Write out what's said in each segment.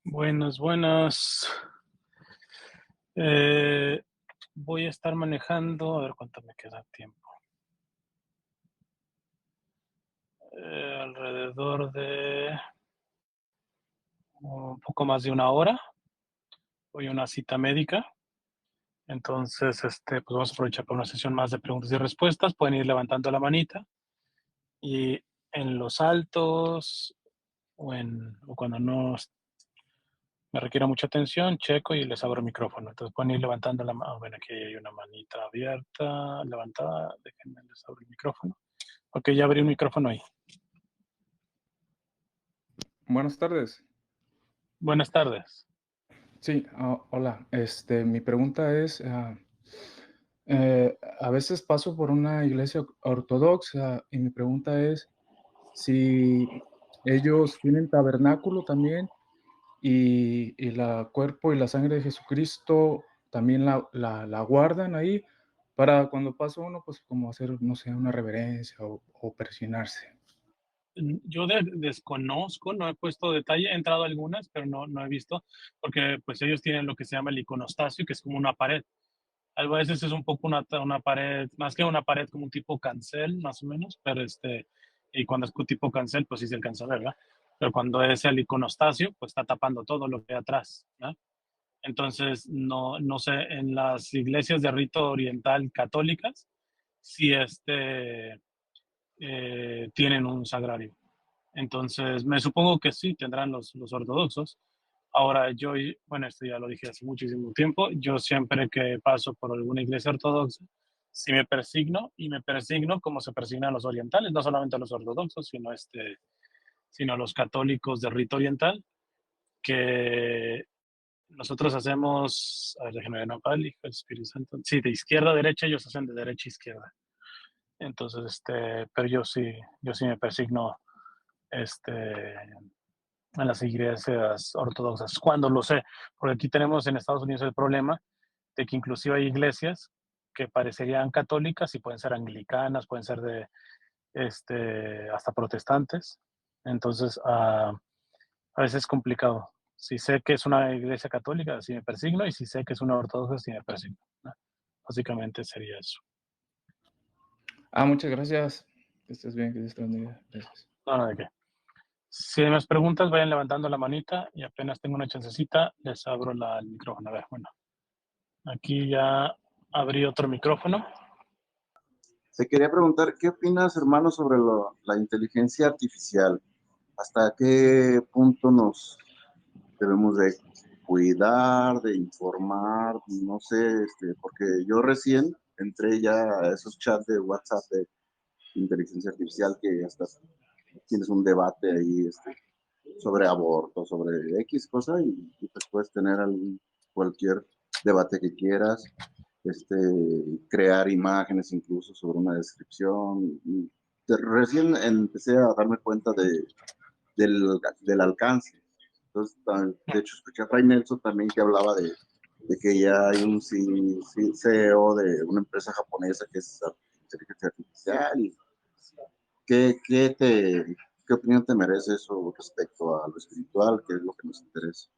Buenas, buenas. Eh, Voy a estar manejando, a ver cuánto me queda tiempo. Alrededor de un poco más de una hora. Voy a una cita médica. Entonces, pues vamos a aprovechar para una sesión más de preguntas y respuestas. Pueden ir levantando la manita y en los altos o cuando no me requiera mucha atención, checo y les abro el micrófono. Entonces pueden ir levantando la mano. Bueno, aquí hay una manita abierta, levantada. Déjenme les abro el micrófono. Ok, ya abrí un micrófono ahí. Buenas tardes. Buenas tardes. Sí, hola. Mi pregunta es, a veces paso por una iglesia ortodoxa y mi pregunta es si ellos tienen tabernáculo también y la cuerpo y la sangre de Jesucristo también la guardan ahí para cuando pasa uno, pues como hacer, no sé, una reverencia o persinarse. Yo desconozco, no he puesto detalle, he entrado a algunas, pero no he visto, porque pues ellos tienen lo que se llama el iconostasio, que es como una pared. A veces es un poco una pared, más que una pared, como un tipo cancel, más o menos, pero y cuando es un tipo cancel, pues sí se alcanza a ver, ¿verdad? Pero cuando es el iconostasio, pues está tapando todo lo que hay atrás, ¿no? Entonces, no sé, en las iglesias de rito oriental católicas, si tienen un sagrario. Entonces, me supongo que sí tendrán los ortodoxos. Ahora, bueno, esto ya lo dije hace muchísimo tiempo, yo siempre que paso por alguna iglesia ortodoxa, sí me persigno y me persigno como se persignan los orientales, no solamente los ortodoxos, sino los católicos de rito oriental, que nosotros hacemos, a ver, déjenme ver, no, Padre, Hijo, Espíritu Santo, sí, de izquierda a derecha, ellos hacen de derecha a izquierda. Entonces, pero yo sí me persigno, este, en las iglesias ortodoxas, cuando lo sé, porque aquí tenemos en Estados Unidos el problema de que inclusive hay iglesias que parecerían católicas y pueden ser anglicanas, pueden ser hasta protestantes. Entonces, a veces es complicado. Si sé que es una iglesia católica, sí me persigno, y si sé que es una ortodoxa, sí me persigno, ¿no? Básicamente sería eso. Muchas gracias. Que estés bien, que Dios te bendiga. Gracias. No, no, de qué. Si hay más preguntas, vayan levantando la manita y apenas tengo una chancecita, les abro el micrófono. A ver, bueno, aquí ya abrí otro micrófono. Te quería preguntar, ¿qué opinas, hermano, sobre la inteligencia artificial? ¿Hasta qué punto nos debemos de cuidar, de informar? No sé, porque yo recién entré ya a esos chats de WhatsApp de inteligencia artificial que hasta tienes un debate ahí, sobre aborto, sobre X cosa y pues puedes tener cualquier debate que quieras, este, crear imágenes incluso sobre una descripción. Recién empecé a darme cuenta del alcance. Entonces, de hecho, escuché a Fray Nelson también que hablaba de que ya hay un CEO de una empresa japonesa que es inteligencia artificial. Y ¿qué opinión te merece eso respecto a lo espiritual, que es lo que nos interesa?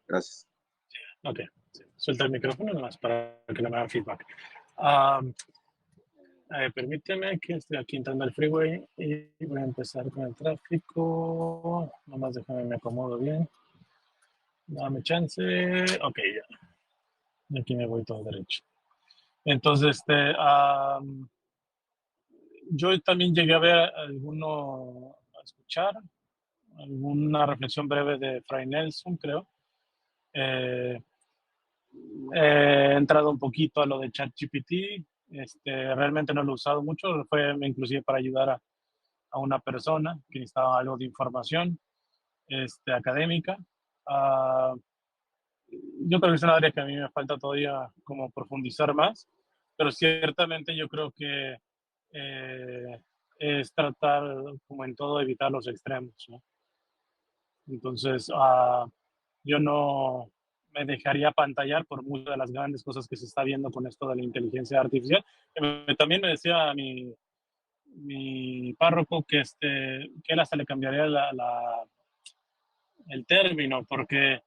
Gracias. Ok, sí, suelta el micrófono nomás para que no me hagan feedback. Um, Permíteme que estoy aquí entrando al freeway y voy a empezar con el tráfico. Nomás déjame, me acomodo bien. Dame chance. Ok, ya. Y aquí me voy todo derecho. Entonces, yo también llegué a ver a escuchar alguna reflexión breve de Fray Nelson, creo. Eh, He entrado un poquito a lo de ChatGPT. Realmente no lo he usado mucho, fue inclusive para ayudar a una persona que necesitaba algo de información académica. Uh, yo creo que es una área que a mí me falta todavía como profundizar más, pero ciertamente yo creo que es tratar, como en todo, evitar los extremos, ¿no? Entonces, yo no me dejaría pantallar por muchas de las grandes cosas que se está viendo con esto de la inteligencia artificial. También me decía mi párroco que él hasta le cambiaría el término, porque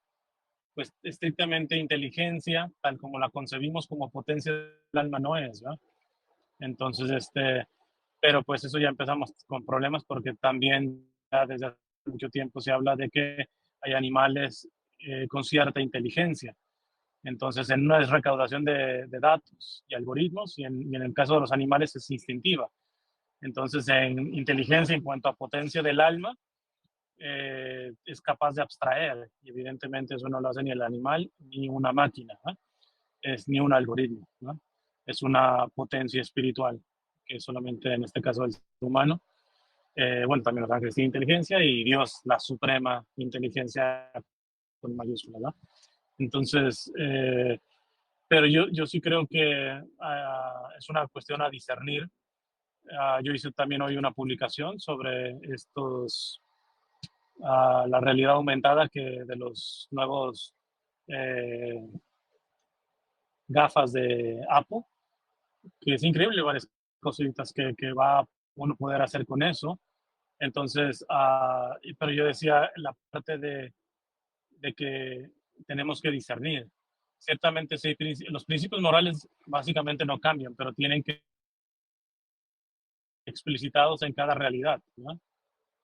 pues estrictamente inteligencia, tal como la concebimos como potencia del alma, no es, ¿verdad? Entonces, pero pues eso ya empezamos con problemas porque también ya desde hace mucho tiempo se habla de que hay animales con cierta inteligencia. Entonces, en una es recaudación de datos y algoritmos, y en el caso de los animales es instintiva. Entonces, en inteligencia, en cuanto a potencia del alma, es capaz de abstraer, y evidentemente eso no lo hace ni el animal ni una máquina, ¿no? Es ni un algoritmo, ¿no? Es una potencia espiritual, que es solamente en este caso el ser humano. Bueno, también los ángeles tienen inteligencia y Dios, la suprema inteligencia con mayúsculas, ¿no? Entonces, pero yo sí creo que es una cuestión a discernir. Yo hice también hoy una publicación sobre la realidad aumentada que de los nuevos eh, gafas de Apple, que es increíble varias cositas que va uno poder hacer con eso. Entonces, pero yo decía la parte de que tenemos que discernir. Ciertamente, sí, los principios morales básicamente no cambian, pero tienen que ser explicitados en cada realidad, ¿no?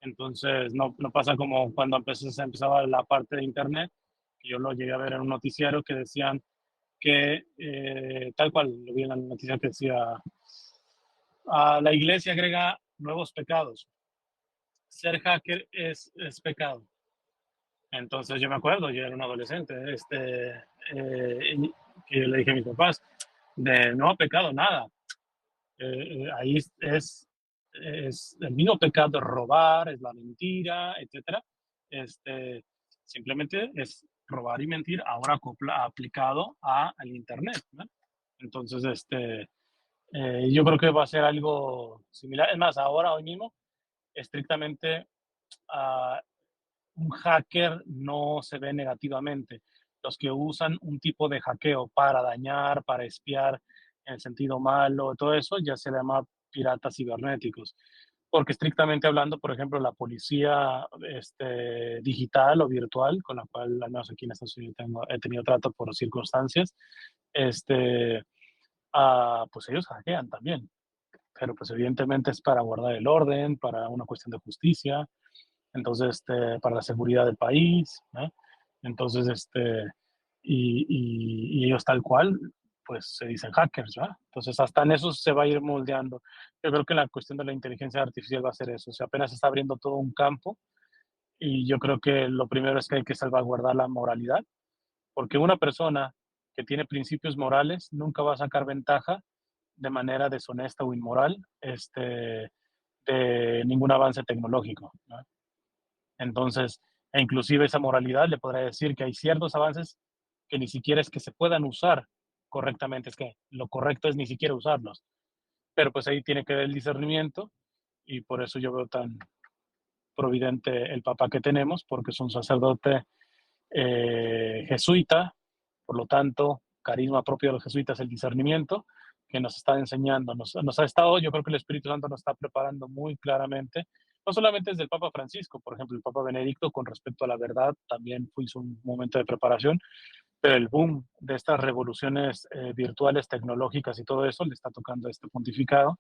Entonces, no pasa como cuando se empezaba la parte de Internet, que yo lo llegué a ver en un noticiero que decían que, tal cual, lo vi en la noticia que decía, la iglesia agrega nuevos pecados. Ser hacker es pecado. Entonces yo me acuerdo, yo era un adolescente, que le dije a mis papás, de no pecado nada. Ahí es el mismo pecado, robar, es la mentira, etcétera. Este, simplemente es robar y mentir ahora aplicado al Internet, ¿no? Entonces, yo creo que va a ser algo similar. Es más, ahora, hoy mismo, estrictamente, uh, un hacker no se ve negativamente. Los que usan un tipo de hackeo para dañar, para espiar en el sentido malo, todo eso ya se llama piratas cibernéticos. Porque estrictamente hablando, por ejemplo, la policía digital o virtual, con la cual al menos aquí en Estados Unidos he tenido trato por circunstancias, pues ellos hackean también. Pero pues evidentemente es para guardar el orden, para una cuestión de justicia, entonces, para la seguridad del país, ¿no? Entonces, y ellos tal cual, pues se dicen hackers, ¿verdad? Entonces, hasta en eso se va a ir moldeando. Yo creo que la cuestión de la inteligencia artificial va a ser eso, o sea, apenas se está abriendo todo un campo y yo creo que lo primero es que hay que salvaguardar la moralidad, porque una persona que tiene principios morales nunca va a sacar ventaja de manera deshonesta o inmoral de ningún avance tecnológico, ¿no? Entonces, e inclusive esa moralidad le podrá decir que hay ciertos avances que ni siquiera es que se puedan usar correctamente, es que lo correcto es ni siquiera usarlos. Pero pues ahí tiene que ver el discernimiento y por eso yo veo tan providente el papá que tenemos, porque es un sacerdote jesuita, por lo tanto, carisma propio de los jesuitas, el discernimiento, que nos está enseñando, nos ha estado, yo creo que el Espíritu Santo nos está preparando muy claramente, no solamente desde el Papa Francisco, por ejemplo, el Papa Benedicto con respecto a la verdad, también hizo un momento de preparación, pero el boom de estas revoluciones virtuales, tecnológicas y todo eso le está tocando a este pontificado.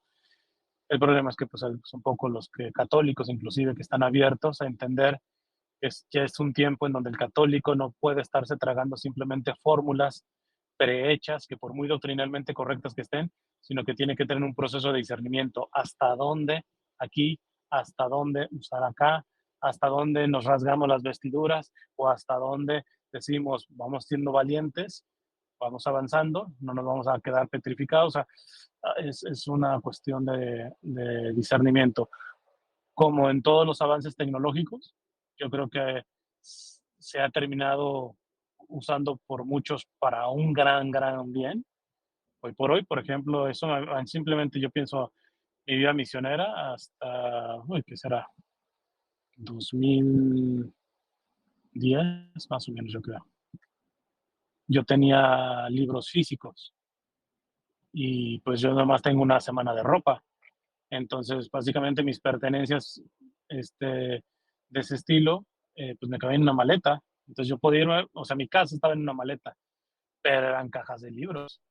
El problema es que pues, son pocos los que, católicos inclusive, que están abiertos a entender ya es un tiempo en donde el católico no puede estarse tragando simplemente fórmulas prehechas, que por muy doctrinalmente correctas que estén, sino que tiene que tener un proceso de discernimiento. ¿Hasta dónde aquí? ¿Hasta dónde usar acá? ¿Hasta dónde nos rasgamos las vestiduras? ¿O hasta dónde decimos, vamos siendo valientes, vamos avanzando, no nos vamos a quedar petrificados? O sea, es una cuestión de discernimiento. Como en todos los avances tecnológicos, yo creo que se ha terminado usando por muchos para un gran bien. Hoy por hoy, por ejemplo, eso simplemente yo pienso mi vida misionera hasta, ¿qué será? 2010, más o menos, yo creo. Yo tenía libros físicos y pues yo nomás tengo una semana de ropa. Entonces, básicamente mis pertenencias de ese estilo pues me cabía en una maleta. Entonces yo podía irme, o sea, mi casa estaba en una maleta, pero eran cajas de libros.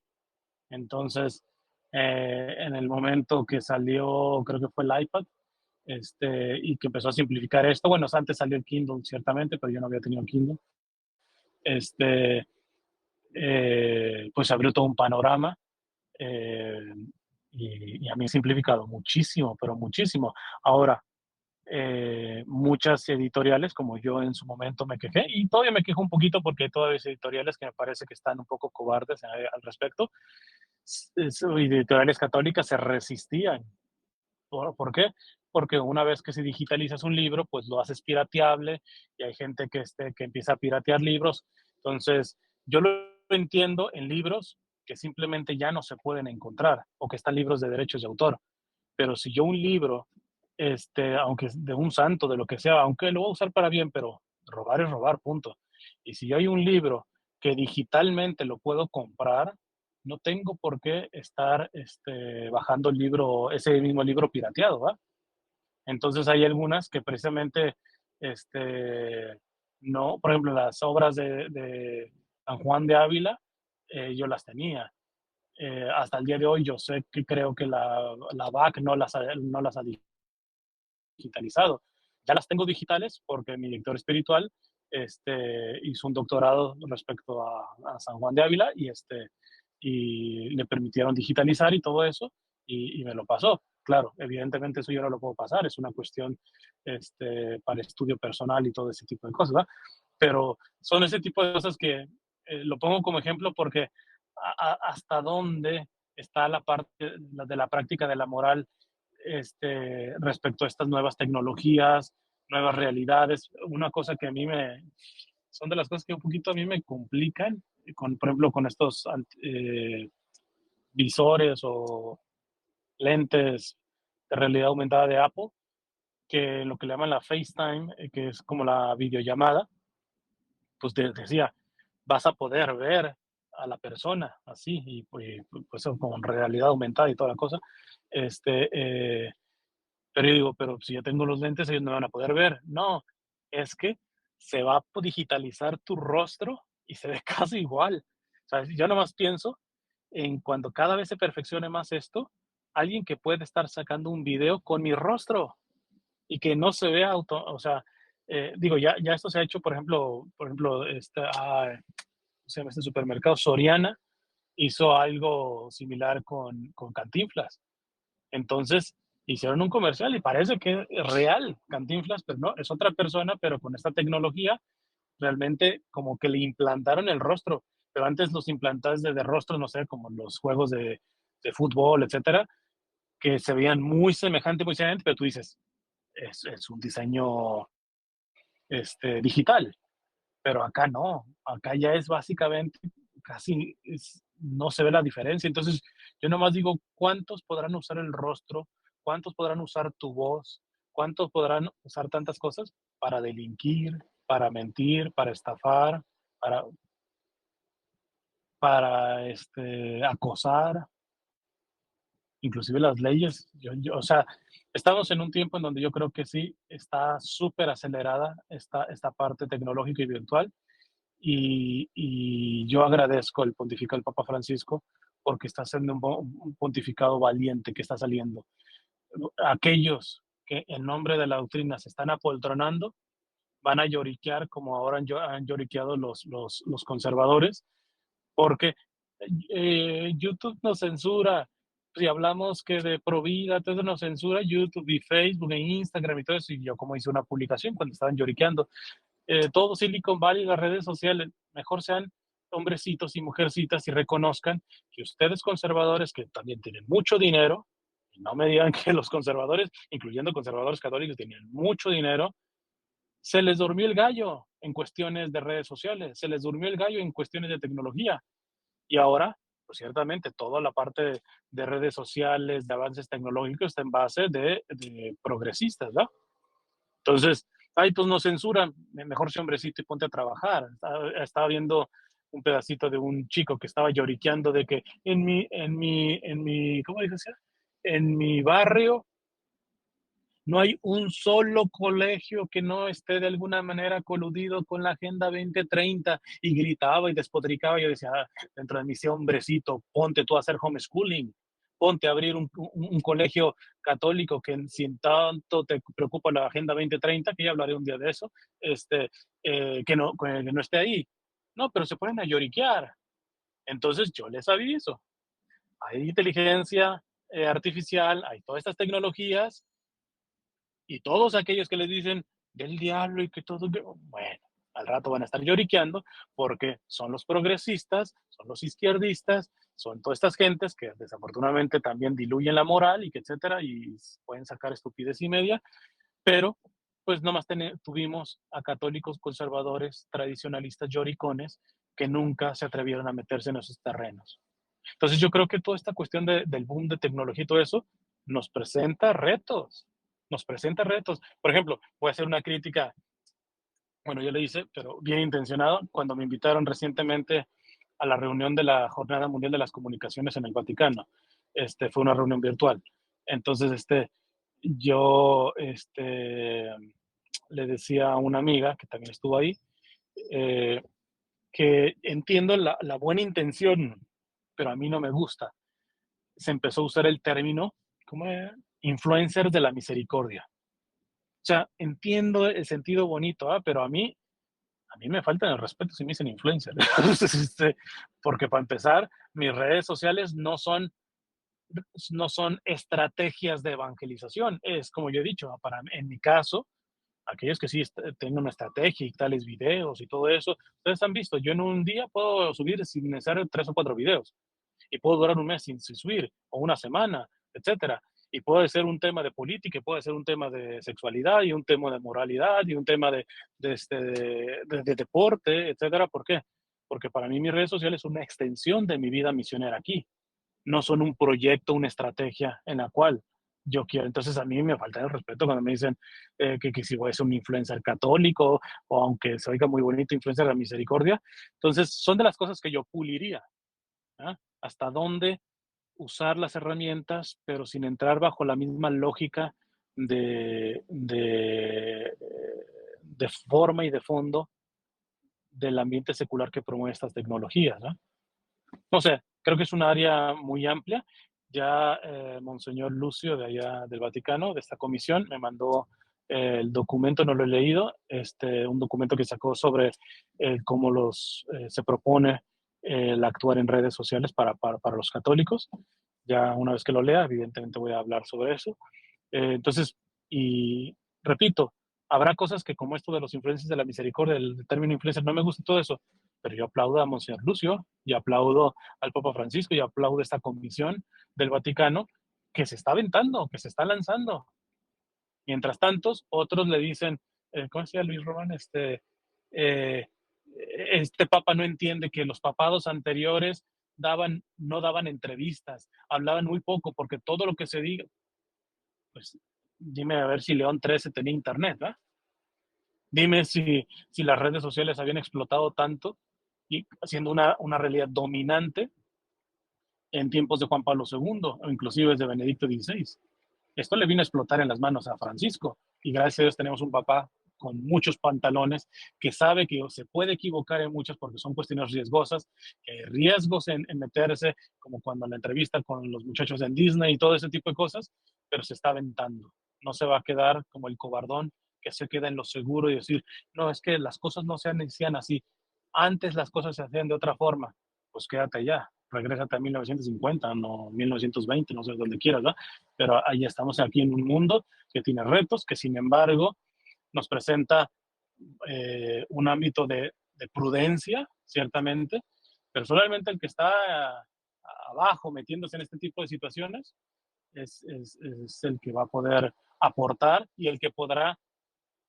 Entonces, en el momento que salió, creo que fue el iPad, y que empezó a simplificar esto, bueno, antes salió el Kindle, ciertamente, pero yo no había tenido Kindle, este, pues abrió todo un panorama, eh, y a mí ha simplificado muchísimo, pero muchísimo. Ahora, muchas editoriales, como yo en su momento me quejé, y todavía me quejo un poquito porque hay todavía editoriales que me parece que están un poco cobardes al respecto. Editoriales católicas se resistían. ¿Por qué? Porque una vez que se digitalizas un libro, pues lo haces pirateable y hay gente que empieza a piratear libros. Entonces, yo lo entiendo en libros que simplemente ya no se pueden encontrar o que están libros de derechos de autor. Pero si yo un libro, aunque de un santo, de lo que sea, aunque lo voy a usar para bien, pero robar es robar, punto. Y si yo hay un libro que digitalmente lo puedo comprar, no tengo por qué estar bajando el libro, ese mismo libro pirateado, ¿va? Entonces hay algunas que precisamente, no, por ejemplo, las obras de San Juan de Ávila, yo las tenía. Hasta el día de hoy yo sé que creo que la BAC no las ha digitalizado. Ya las tengo digitales porque mi director espiritual hizo un doctorado respecto a San Juan de Ávila y le permitieron digitalizar y todo eso y me lo pasó. Claro, evidentemente eso yo no lo puedo pasar, es una cuestión para estudio personal y todo ese tipo de cosas, ¿verdad? Pero son ese tipo de cosas que lo pongo como ejemplo porque hasta dónde está la parte de la práctica de la moral respecto a estas nuevas tecnologías, nuevas realidades. Una cosa que a mí son de las cosas que un poquito a mí me complican, por ejemplo, con estos visores o lentes de realidad aumentada de Apple, que lo que le llaman la FaceTime, que es como la videollamada, pues te decía, vas a poder ver a la persona así, y pues con realidad aumentada y toda la cosa. Este, eh, pero yo digo, pero si yo tengo los lentes, ellos no van a poder ver. No, es que se va a digitalizar tu rostro y se ve casi igual. O sea, yo nomás pienso en cuando cada vez se perfeccione más esto, alguien que puede estar sacando un video con mi rostro y que no se vea o sea, digo, ya esto se ha hecho, por ejemplo, ¿cómo se llama este supermercado? Soriana hizo algo similar con Cantinflas. Entonces, hicieron un comercial y parece que es real Cantinflas, pero no, es otra persona, pero con esta tecnología realmente como que le implantaron el rostro. Pero antes los implantados de rostro, no sé, como los juegos de fútbol, etcétera, que se veían muy semejante, pero tú dices, es un diseño digital. Pero acá no, acá ya es básicamente casi, no se ve la diferencia. Entonces, yo nomás digo, ¿cuántos podrán usar el rostro? ¿Cuántos podrán usar tu voz? ¿Cuántos podrán usar tantas cosas para delinquir, para mentir, para estafar, para, para acosar? Inclusive las leyes, o sea, estamos en un tiempo en donde yo creo que sí está súper acelerada esta parte tecnológica y virtual. Y yo agradezco el pontificado del Papa Francisco porque está haciendo un pontificado valiente que está saliendo. Aquellos que en nombre de la doctrina se están apoltronando van a lloriquear como ahora han lloriqueado los conservadores, porque YouTube nos censura. Si hablamos que de Provida, todo eso nos censura YouTube y Facebook e Instagram y todo eso, y yo como hice una publicación cuando estaban lloriqueando, todo Silicon Valley, las redes sociales, mejor sean hombrecitos y mujercitas y reconozcan que ustedes conservadores, que también tienen mucho dinero, y no me digan que los conservadores, incluyendo conservadores católicos, tienen mucho dinero, se les durmió el gallo en cuestiones de redes sociales, se les durmió el gallo en cuestiones de tecnología. Y ahora, pues ciertamente, toda la parte de redes sociales, de avances tecnológicos, está en base de progresistas, ¿no? Entonces, ay, pues nos censuran, mejor sea hombrecito y ponte a trabajar. Estaba viendo un pedacito de un chico que estaba lloriqueando de que ¿cómo dice? En mi barrio No hay un solo colegio que no esté de alguna manera coludido con la Agenda 2030, y gritaba y despotricaba. Yo decía, dentro de mí, ese hombrecito, ponte tú a hacer homeschooling, ponte a abrir un colegio católico que si tanto te preocupa la Agenda 2030, que ya hablaré un día de eso, que no esté ahí. No, pero se ponen a lloriquear. Entonces yo les aviso, hay inteligencia artificial, hay todas estas tecnologías, y todos aquellos que les dicen del diablo y que todo, bueno, al rato van a estar lloriqueando porque son los progresistas, son los izquierdistas, son todas estas gentes que desafortunadamente también diluyen la moral y que etcétera, y pueden sacar estupidez y media, pero pues nomás tuvimos a católicos conservadores, tradicionalistas, lloricones, que nunca se atrevieron a meterse en esos terrenos. Entonces yo creo que toda esta cuestión del boom de tecnología y todo eso nos presenta retos, nos presenta retos. Por ejemplo, voy a hacer una crítica, bueno, yo le hice, pero bien intencionado, cuando me invitaron recientemente a la reunión de la Jornada Mundial de las Comunicaciones en el Vaticano. Fue una reunión virtual. Entonces, yo le decía a una amiga que también estuvo ahí, eh, que entiendo la buena intención, pero a mí no me gusta. Se empezó a usar el término como influencers de la misericordia. O sea, entiendo el sentido bonito, pero a mí me falta el respeto si me dicen influencer. Porque para empezar, mis redes sociales no son estrategias de evangelización. Es como yo he dicho, en mi caso, aquellos que sí tengan una estrategia y tales videos y todo eso, ustedes han visto, yo en un día puedo subir sin necesario 3 o 4 videos, y puedo durar un mes sin subir, o una semana, etcétera. Y puede ser un tema de política, y puede ser un tema de sexualidad, y un tema de moralidad, y un tema de deporte, etcétera. ¿Por qué? Porque para mí mis redes sociales son una extensión de mi vida misionera aquí. No son un proyecto, una estrategia en la cual yo quiero. Entonces a mí me falta el respeto cuando me dicen que si voy a ser un influencer católico, o aunque se oiga muy bonito, influencer de la misericordia. Entonces son de las cosas que yo puliría. ¿Ah? Hasta dónde usar las herramientas, pero sin entrar bajo la misma lógica de forma y de fondo del ambiente secular que promueve estas tecnologías, ¿no? No sé, creo que es un área muy amplia. Ya Monseñor Lucio, de allá del Vaticano, de esta comisión, me mandó el documento, no lo he leído, un documento que sacó sobre cómo se propone el actuar en redes sociales para los católicos. Ya una vez que lo lea, evidentemente voy a hablar sobre eso. Entonces, y repito, habrá cosas que, como esto de los influencers de la misericordia, el término influencer, no me gusta todo eso, pero yo aplaudo a Monseñor Lucio, y aplaudo al Papa Francisco, y aplaudo esta comisión del Vaticano que se está aventando, que se está lanzando. Mientras tanto, otros le dicen, ¿cómo decía Luis Román? Eh, este Papa no entiende que los papados anteriores no daban entrevistas, hablaban muy poco, porque todo lo que se diga, pues dime a ver si León XIII tenía internet, ¿verdad? Dime si las redes sociales habían explotado tanto y siendo una realidad dominante en tiempos de Juan Pablo II, o inclusive de Benedicto XVI. Esto le vino a explotar en las manos a Francisco, y gracias a Dios tenemos un papá con muchos pantalones, que sabe que se puede equivocar en muchas porque son cuestiones riesgosas, que hay riesgos en meterse, como cuando en la entrevista con los muchachos en Disney y todo ese tipo de cosas, pero se está aventando. No se va a quedar como el cobardón que se queda en lo seguro y decir, no, es que las cosas no se hacían así. Antes las cosas se hacían de otra forma. Pues quédate allá, regrésate a 1950, no 1920, no sé dónde quieras, ¿verdad? Pero ahí estamos aquí en un mundo que tiene retos, que sin embargo nos presenta un ámbito de prudencia, ciertamente, pero solamente el que está abajo metiéndose en este tipo de situaciones es el que va a poder aportar, y el que podrá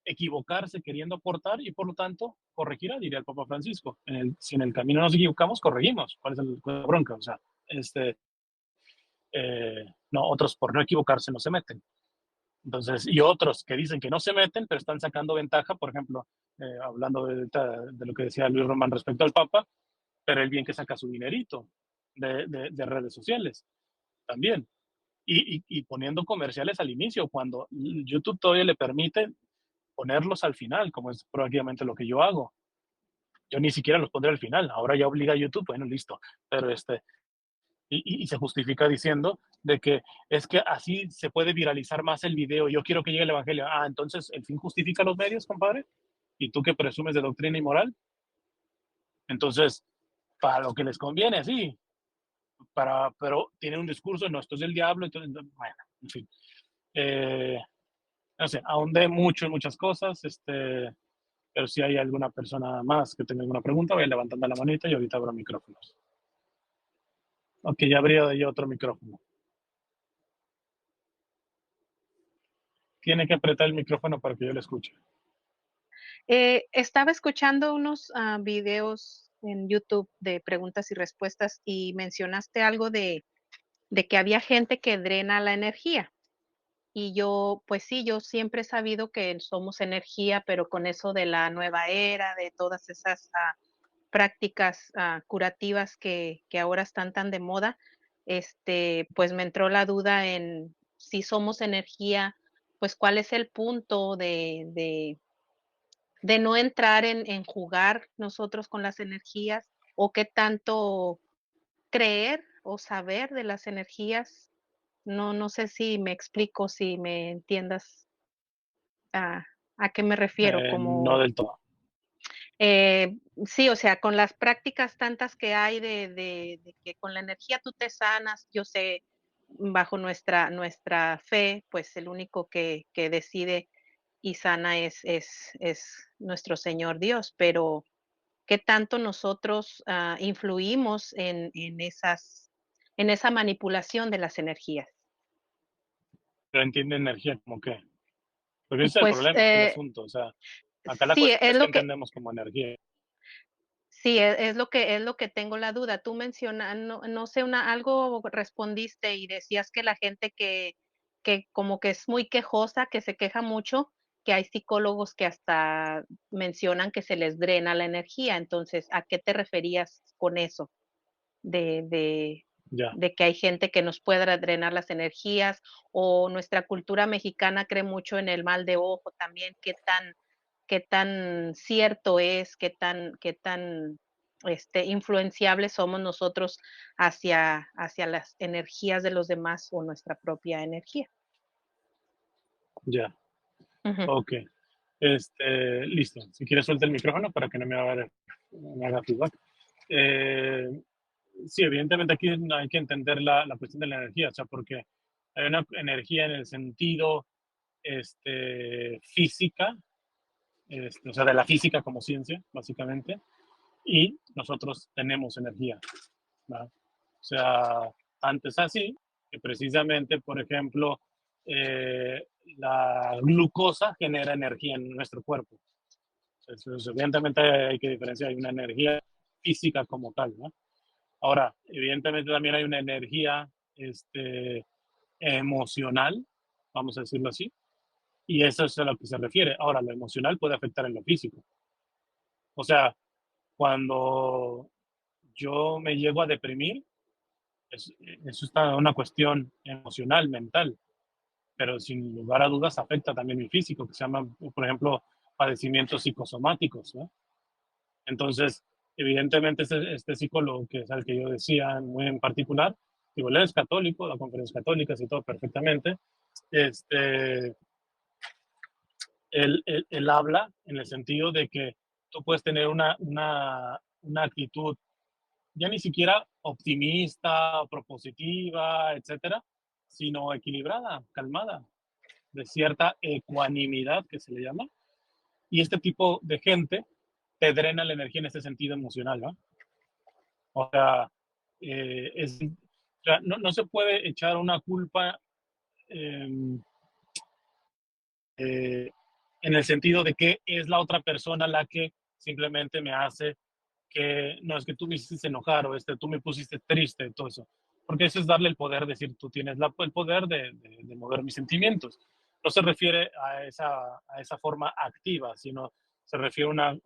equivocarse queriendo aportar, y por lo tanto corregirá, diría el Papa Francisco. Si en el camino nos equivocamos, corregimos. ¿Cuál es la bronca? O sea, no, otros por no equivocarse no se meten. Entonces, y otros que dicen que no se meten, pero están sacando ventaja, por ejemplo, hablando de lo que decía Luis Román respecto al Papa, pero el bien que saca su dinerito de redes sociales también. y poniendo comerciales al inicio, cuando YouTube todavía le permite ponerlos al final, como es prácticamente lo que yo hago. Yo ni siquiera los pondré al final, ahora ya obliga a YouTube, bueno, listo, pero y se justifica diciendo de que es que así se puede viralizar más el video, yo quiero que llegue el evangelio. Ah, entonces el fin justifica los medios, compadre, y tú que presumes de doctrina y moral, entonces para lo que les conviene, sí, pero tienen un discurso, no, esto es del diablo, entonces, bueno, en fin. No sé, ahondé mucho en muchas cosas, pero si hay alguna persona más que tenga alguna pregunta, vaya levantando la manita y ahorita abro micrófonos. Ok, ya abrí yo otro micrófono. Tiene que apretar el micrófono para que yo le escuche. Estaba escuchando unos videos en YouTube de preguntas y respuestas y mencionaste algo de que había gente que drena la energía. Y yo, pues sí, yo siempre he sabido que somos energía, pero con eso de la nueva era, de todas esas prácticas curativas que ahora están tan de moda, pues me entró la duda en si somos energía, pues cuál es el punto de no entrar en jugar nosotros con las energías, o qué tanto creer o saber de las energías. No sé si me explico, si me entiendas a a qué me refiero, No como, del todo. sí, o sea, con las prácticas tantas que hay de que con la energía tú te sanas, yo sé, bajo nuestra fe, pues el único que decide y sana es nuestro Señor Dios, pero qué tanto nosotros influimos en esa manipulación de las energías. Pero entiende energía como que. Porque ese es el Pues problema, aquí el asunto. O sea, acá la sí, cuestión es que entendemos como energía. sí, es lo que tengo la duda. Tú mencionas, no sé, algo respondiste y decías que la gente que como que es muy quejosa, que se queja mucho, que hay psicólogos que hasta mencionan que se les drena la energía. Entonces, ¿a qué te referías con eso? De de Ya. de que hay gente que nos pueda drenar las energías, o nuestra cultura mexicana cree mucho en el mal de ojo también, qué tan cierto es, qué tan, influenciables somos nosotros hacia las energías de los demás o nuestra propia energía. Ya. Ujú. Ok. Listo. Si quieres, suelta el micrófono para que no me haga feedback. Sí, evidentemente aquí hay que entender la cuestión de la energía, o sea, porque hay una energía en el sentido física, o sea, de la física como ciencia, básicamente, y nosotros tenemos energía, ¿verdad? O sea, antes así, que precisamente, por ejemplo, la glucosa genera energía en nuestro cuerpo. Entonces, evidentemente hay que diferenciar, hay una energía física como tal, ¿no? Ahora, evidentemente también hay una energía emocional, vamos a decirlo así, y eso es a lo que se refiere. Ahora, lo emocional puede afectar en lo físico. O sea, cuando yo me llego a deprimir, eso está una cuestión emocional, mental, pero sin lugar a dudas afecta también mi físico, que se llama, por ejemplo, padecimientos psicosomáticos, ¿no? Entonces, evidentemente, este psicólogo, que es el que yo decía muy en particular, digo, él es católico, da conferencias católicas y todo perfectamente, este, él habla en el sentido de que tú puedes tener una actitud ya ni siquiera optimista, propositiva, etcétera, sino equilibrada, calmada, de cierta ecuanimidad que se le llama. Y este tipo de gente te drena la energía en este sentido emocional, ¿no? O sea, o sea no se puede echar una culpa eh, en el sentido de que es la otra persona la que simplemente me hace que no es que tú me hiciste enojar o tú me pusiste triste, todo eso. Porque eso es darle el poder, decir, tú tienes el poder de mover mis sentimientos. No se refiere a esa forma activa, sino se refiere a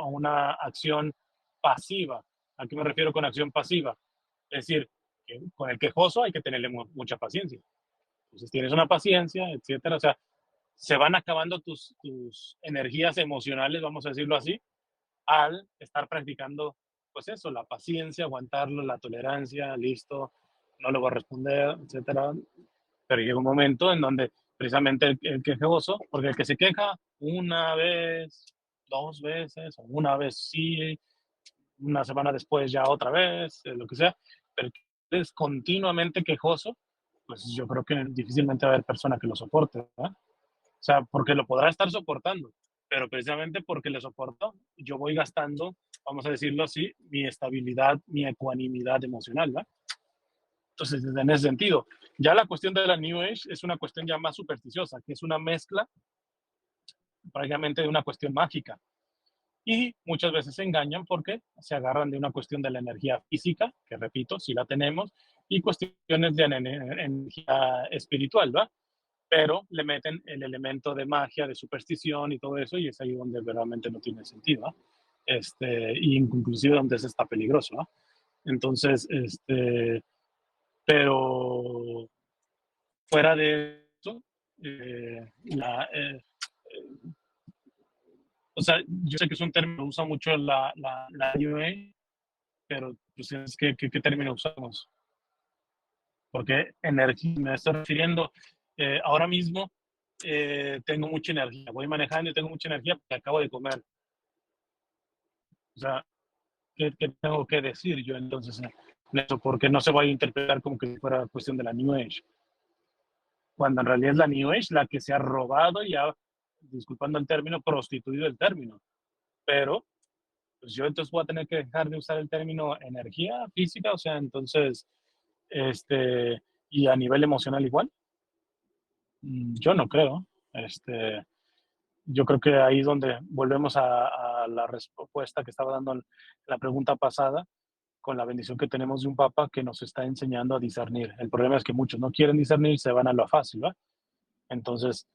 una acción pasiva. ¿A qué me refiero con acción pasiva? Es decir, con el quejoso hay que tenerle mucha paciencia. Entonces tienes una paciencia, etcétera. O sea, se van acabando tus energías emocionales, vamos a decirlo así, al estar practicando, pues eso, la paciencia, aguantarlo, la tolerancia, listo, no le voy a responder, etcétera. Pero llega un momento en donde precisamente el quejoso, porque el que se queja una vez, dos veces, o una vez sí, una semana después ya otra vez, lo que sea, pero que es continuamente quejoso, pues yo creo que difícilmente va a haber persona que lo soporte, ¿verdad? O sea, porque lo podrá estar soportando, pero precisamente porque le soporto, yo voy gastando, vamos a decirlo así, mi estabilidad, mi ecuanimidad emocional, ¿verdad? Entonces, en ese sentido, ya la cuestión de la New Age es una cuestión ya más supersticiosa, que es una mezcla prácticamente de una cuestión mágica. Y muchas veces se engañan porque se agarran de una cuestión de la energía física, que repito, sí la tenemos, y cuestiones de energía espiritual, ¿va? Pero le meten el elemento de magia, de superstición y todo eso, y es ahí donde verdaderamente no tiene sentido, ¿va? Y inclusive donde es está peligroso, ¿va? Entonces, pero fuera de eso, eh, la, eh, o sea, yo sé que es un término que usa mucho la New Age, pero pues es que, ¿qué término usamos? Porque energía, me estoy refiriendo, ahora mismo tengo mucha energía, voy manejando y tengo mucha energía porque acabo de comer. O sea, ¿qué tengo que decir yo entonces? Eso, porque no se vaya a interpretar como que fuera cuestión de la New Age, cuando en realidad es la New Age la que se ha robado y ha, disculpando el término, prostituido el término. Pero pues yo entonces voy a tener que dejar de usar el término energía física, o sea, entonces, y a nivel emocional igual. Yo no creo. Yo creo que ahí es donde volvemos a la respuesta que estaba dando en la pregunta pasada, con la bendición que tenemos de un papa que nos está enseñando a discernir. El problema es que muchos no quieren discernir y se van a lo fácil, ¿va? Entonces,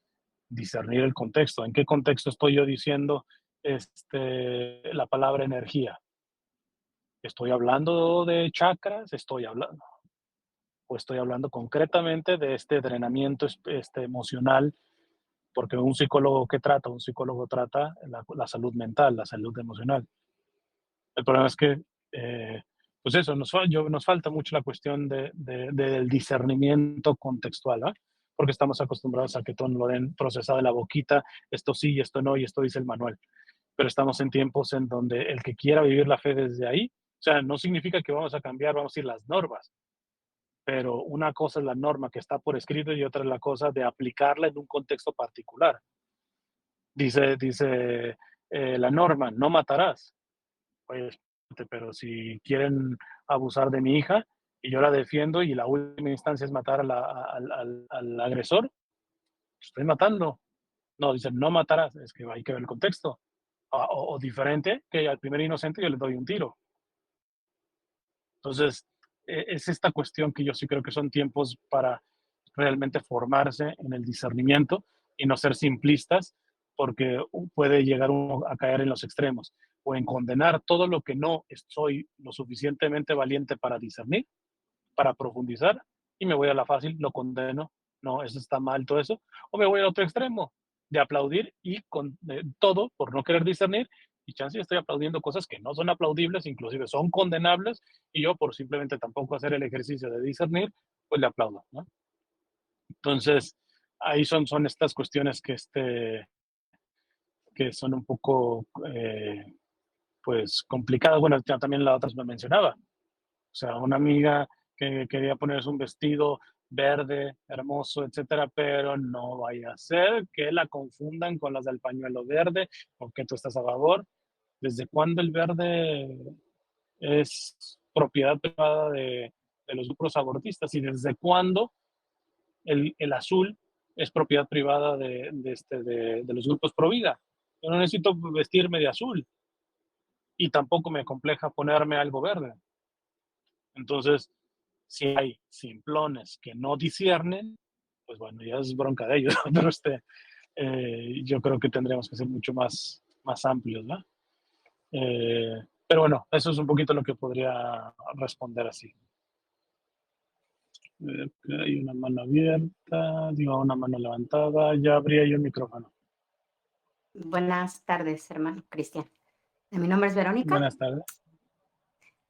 discernir el contexto. ¿En qué contexto estoy yo diciendo la palabra energía? ¿Estoy hablando de chakras? ¿Estoy hablando concretamente de este drenamiento emocional? Porque un psicólogo trata la salud mental, la salud emocional. El problema es que, pues eso, nos falta mucho la cuestión del discernimiento contextual, ¿eh? Porque estamos acostumbrados a que todo lo den procesado de la boquita, esto sí, esto no, y esto dice el manual. Pero estamos en tiempos en donde el que quiera vivir la fe desde ahí, o sea, no significa que vamos a cambiar, vamos a ir las normas, pero una cosa es la norma que está por escrito y otra es la cosa de aplicarla en un contexto particular. Dice la norma, no matarás. Pues, pero si quieren abusar de mi hija y yo la defiendo y la última instancia es matar al agresor, estoy matando. No, dicen, no matarás, es que hay que ver el contexto. O diferente, que al primer inocente yo le doy un tiro. Entonces, es esta cuestión que yo sí creo que son tiempos para realmente formarse en el discernimiento y no ser simplistas, porque puede llegar uno a caer en los extremos o en condenar todo lo que no estoy lo suficientemente valiente para discernir, para profundizar, y me voy a la fácil, lo condeno, no, eso está mal, todo eso, o me voy al otro extremo de aplaudir y con todo por no querer discernir, y chance estoy aplaudiendo cosas que no son aplaudibles, inclusive son condenables, y yo por simplemente tampoco hacer el ejercicio de discernir, pues le aplaudo, ¿no? Entonces, ahí son estas cuestiones que son un poco, pues, complicadas. Bueno, ya también la otra me mencionaba. O sea, una amiga que quería ponerse un vestido verde, hermoso, etcétera, pero no vaya a ser que la confundan con las del pañuelo verde o que tú estás a favor. ¿Desde cuándo el verde es propiedad privada de los grupos abortistas? ¿Y desde cuándo el azul es propiedad privada de los grupos pro vida? Yo no necesito vestirme de azul y tampoco me compleja ponerme algo verde. Entonces, si hay simplones que no disciernen, pues bueno, ya es bronca de ellos, pero yo creo que tendríamos que ser mucho más amplios, ¿no? Pero bueno, eso es un poquito lo que podría responder así. Veo que hay una mano abierta, digo, una mano levantada. Ya abría yo el micrófono. Buenas tardes, hermano Cristian. Mi nombre es Verónica. Buenas tardes.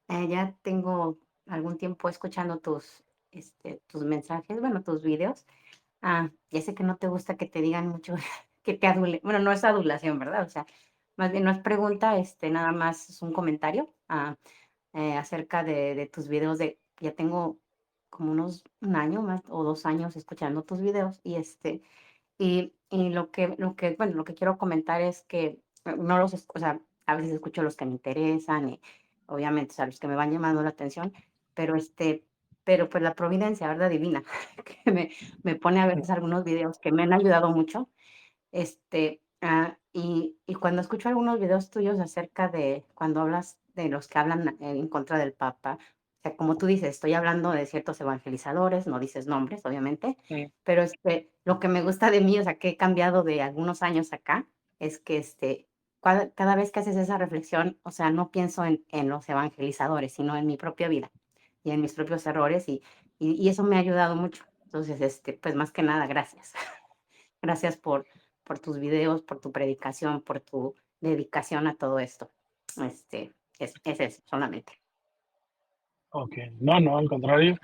Ya tengo algún tiempo escuchando tus mensajes, bueno, tus videos. Ya sé que no te gusta que te digan mucho, que te adule. Bueno, no es adulación, ¿verdad? O sea, más bien no es pregunta, nada más es un comentario acerca de tus videos. Ya tengo como un año más o 2 años escuchando tus videos y bueno, lo que quiero comentar es que no o sea, a veces escucho los que me interesan y obviamente, o sea, los que me van llamando la atención, pero pero pues la providencia, ¿verdad? Divina, que me pone a veces algunos videos que me han ayudado mucho. Y cuando escucho algunos videos tuyos acerca de cuando hablas de los que hablan en contra del Papa, o sea, como tú dices, estoy hablando de ciertos evangelizadores, no dices nombres, obviamente, Mm. pero lo que me gusta de mí, o sea, que he cambiado de algunos años acá, es que cada vez que haces esa reflexión, o sea, no pienso en los evangelizadores, sino en mi propia vida y en mis propios errores, y eso me ha ayudado mucho. Entonces, pues más que nada, gracias. Gracias por tus videos, por tu predicación, por tu dedicación a todo esto. Es eso, solamente. Ok, no, no, al contrario.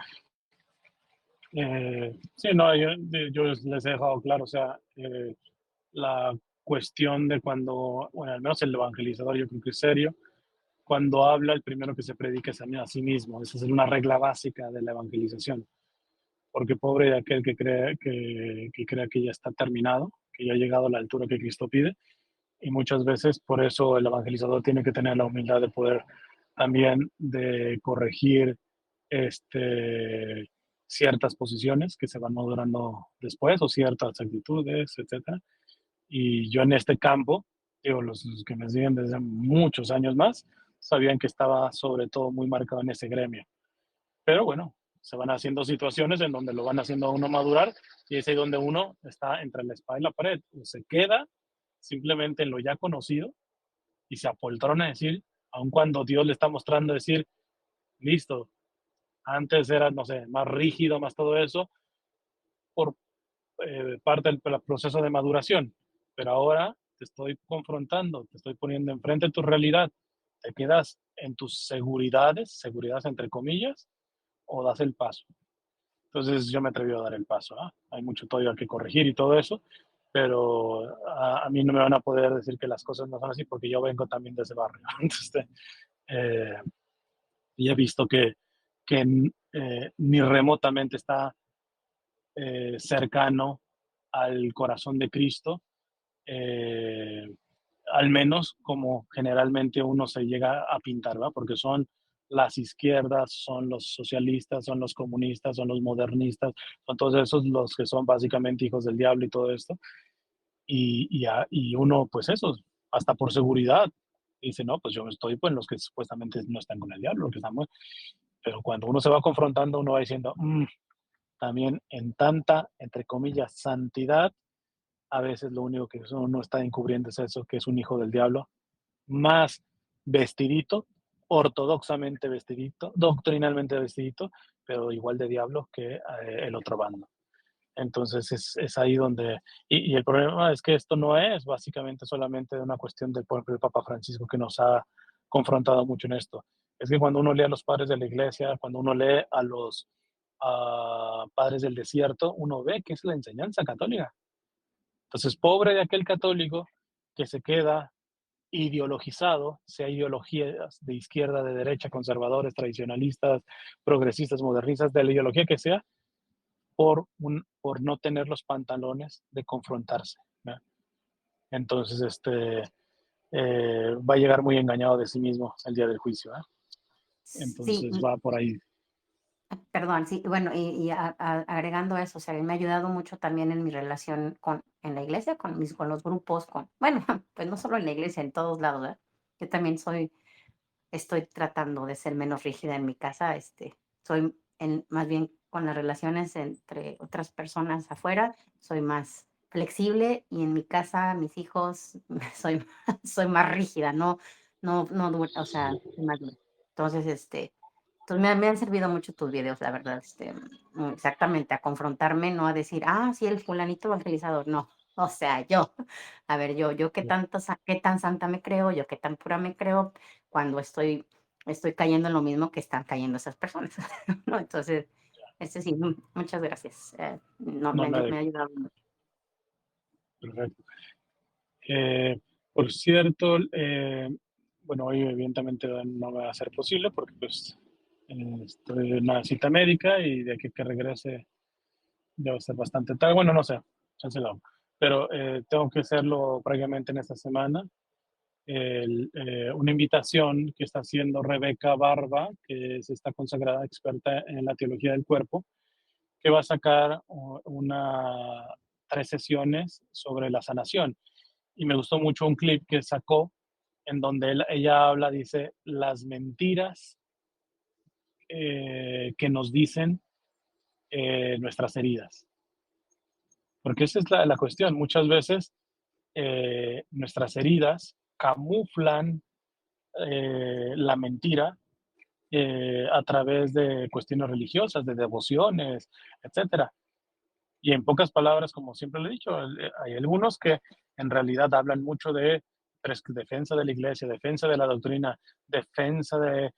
Sí, no, yo les he dejado claro, o sea, la cuestión de cuando, bueno, al menos el evangelizador yo creo que es serio, cuando habla el primero que se predica es a sí mismo, esa es una regla básica de la evangelización, porque pobre de aquel que crea que ya está terminado, que ya ha llegado a la altura que Cristo pide, y muchas veces por eso el evangelizador tiene que tener la humildad de poder también de corregir ciertas posiciones que se van madurando después o ciertas actitudes, etcétera. Y yo en este campo, digo, los que me siguen desde muchos años más, sabían que estaba sobre todo muy marcado en ese gremio. Pero bueno, se van haciendo situaciones en donde lo van haciendo a uno madurar y es ahí donde uno está entre la espada y la pared. O se queda simplemente en lo ya conocido y se apoltrona a decir, aun cuando Dios le está mostrando decir, listo, antes era, no sé, más rígido, más todo eso, por parte del proceso de maduración, pero ahora te estoy confrontando, te estoy poniendo enfrente de tu realidad, te quedas en tus seguridades entre comillas, o das el paso. Entonces yo me atreví a dar el paso. Hay mucho todavía que corregir y todo eso, pero a mí no me van a poder decir que las cosas no son así porque yo vengo también de ese barrio. Entonces, eh, y he visto que ni remotamente está cercano al corazón de Cristo, eh, al menos como generalmente uno se llega a pintar, ¿verdad? Porque son las izquierdas, son los socialistas, son los comunistas, son los modernistas, son todos esos los que son básicamente hijos del diablo y todo esto. Y uno, pues eso, hasta por seguridad, dice, no, pues yo estoy pues los que supuestamente no están con el diablo, los que estamos. Pero cuando uno se va confrontando, uno va diciendo, también en tanta, entre comillas, santidad, a veces lo único que uno está encubriendo es eso, que es un hijo del diablo, más vestidito, ortodoxamente vestidito, doctrinalmente vestidito, pero igual de diablo que el otro bando. Entonces es ahí donde, y el problema es que esto no es básicamente solamente una cuestión del, por ejemplo, el Papa Francisco que nos ha confrontado mucho en esto. Es que cuando uno lee a los padres de la iglesia, cuando uno lee a los padres del desierto, uno ve que es la enseñanza católica. Entonces, pobre de aquel católico que se queda ideologizado, sea ideologías de izquierda, de derecha, conservadores, tradicionalistas, progresistas, modernistas, de la ideología que sea, por no tener los pantalones de confrontarse, ¿no? Entonces, va a llegar muy engañado de sí mismo el día del juicio, ¿eh? Sí, Entonces va por ahí. perdón, sí, bueno, agregando eso, o sea, me ha ayudado mucho también en mi relación en la iglesia, con los grupos, bueno, pues no solo en la iglesia, en todos lados, ¿verdad? Yo también estoy tratando de ser menos rígida en mi casa, soy más bien con las relaciones entre otras personas afuera, soy más flexible y en mi casa, mis hijos, soy más rígida, no, o sea, soy más dura. Entonces, Entonces me han servido mucho tus videos, la verdad, exactamente, a confrontarme, no a decir, ah, sí, el fulanito evangelizador, no. O sea, yo, a ver, yo qué tanto, qué tan santa me creo, yo qué tan pura me creo cuando estoy cayendo en lo mismo que están cayendo esas personas, ¿no? Entonces, sí, muchas gracias. No, No, nada, me ha ayudado mucho. perfecto. Por cierto, bueno, hoy evidentemente no va a ser posible porque pues estoy en una cita médica y de aquí que regrese debe ser bastante tarde. Bueno, no sé, cancelado. Pero tengo que hacerlo prácticamente en esta semana. Una invitación que está haciendo Rebeca Barba, que es esta consagrada experta en la teología del cuerpo, que va a sacar 3 sesiones sobre la sanación. Y me gustó mucho un clip que sacó en donde ella habla, dice, las mentiras que nos dicen nuestras heridas. Porque esa es la cuestión. Muchas veces nuestras heridas camuflan la mentira a través de cuestiones religiosas, de devociones, etcétera. Y en pocas palabras, como siempre le he dicho, hay algunos que en realidad hablan mucho de defensa de la iglesia, defensa de la doctrina, defensa de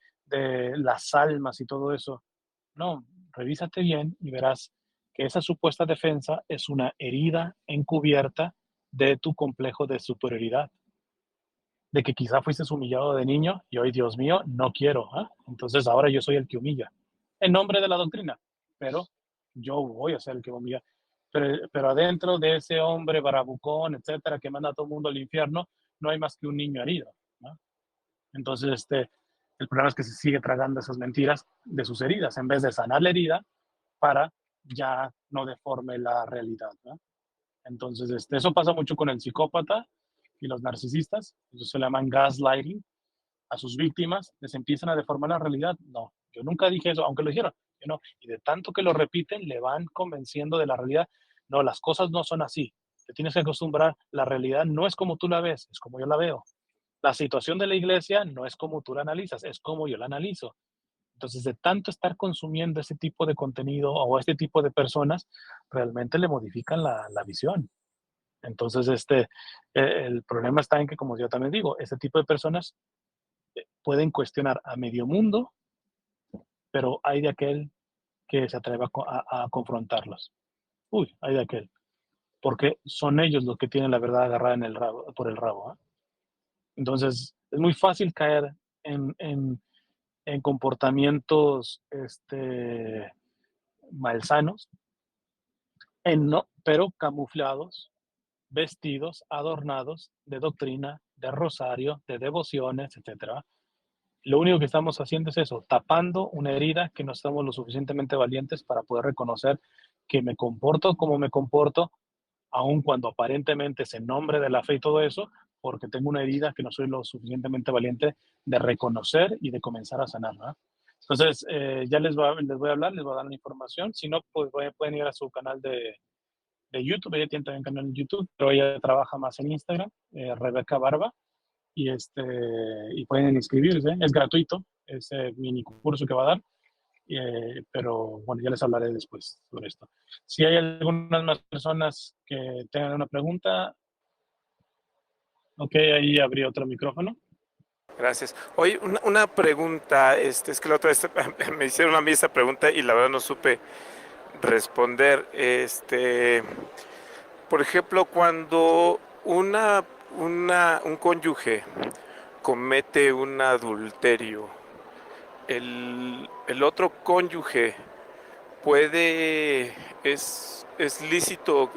las almas y todo eso. No, revísate bien y verás que esa supuesta defensa es una herida encubierta de tu complejo de superioridad, de que quizá fuiste humillado de niño y hoy, Dios mío, no quiero. ¿Eh? Entonces ahora yo soy el que humilla, en nombre de la doctrina, pero yo voy a ser el que humilla. Pero adentro de ese hombre barabucón, etcétera, que manda a todo el mundo al infierno, no hay más que un niño herido. ¿No? Entonces, el problema es que se sigue tragando esas mentiras de sus heridas, en vez de sanar la herida para ya no deforme la realidad. ¿No? Entonces, eso pasa mucho con el psicópata y los narcisistas. Eso se le llaman gaslighting. A sus víctimas les empiezan a deformar la realidad. No, yo nunca dije eso, aunque lo dijeron. Yo no. Y de tanto que lo repiten, le van convenciendo de la realidad. No, las cosas no son así. Te tienes que acostumbrar. La realidad no es como tú la ves, es como yo la veo. La situación de la iglesia no es como tú la analizas, es como yo la analizo. Entonces, de tanto estar consumiendo ese tipo de contenido o este tipo de personas, realmente le modifican la visión. Entonces, el problema está en que, como yo también digo, este tipo de personas pueden cuestionar a medio mundo, pero hay de aquel que se atreva a confrontarlos. Uy, hay de aquel. Porque son ellos los que tienen la verdad agarrada en el rabo, por el rabo. ¿Eh? Entonces, es muy fácil caer en comportamientos malsanos, no, pero camuflados, vestidos, adornados de doctrina, de rosario, de devociones, etcétera. Lo único que estamos haciendo es eso, tapando una herida que no somos lo suficientemente valientes para poder reconocer que me comporto como me comporto, aun cuando aparentemente es en nombre de la fe y todo eso, porque tengo una herida que no soy lo suficientemente valiente de reconocer y de comenzar a sanar. ¿No? Entonces, ya les voy a hablar, les voy a dar la información. Si no, pues pueden ir a su canal de YouTube. Ella tiene también un canal en YouTube, pero ella trabaja más en Instagram, Rebeca Barba, y pueden inscribirse. Es gratuito ese mini curso que va a dar. Pero bueno, ya les hablaré después sobre esto. Si hay algunas más personas que tengan una pregunta, ok, ahí abrí otro micrófono. Gracias. Oye, una pregunta, es que la otra vez me hicieron a mí esa pregunta y la verdad no supe responder. Por ejemplo, cuando un cónyuge comete un adulterio, el otro cónyuge puede, es lícito,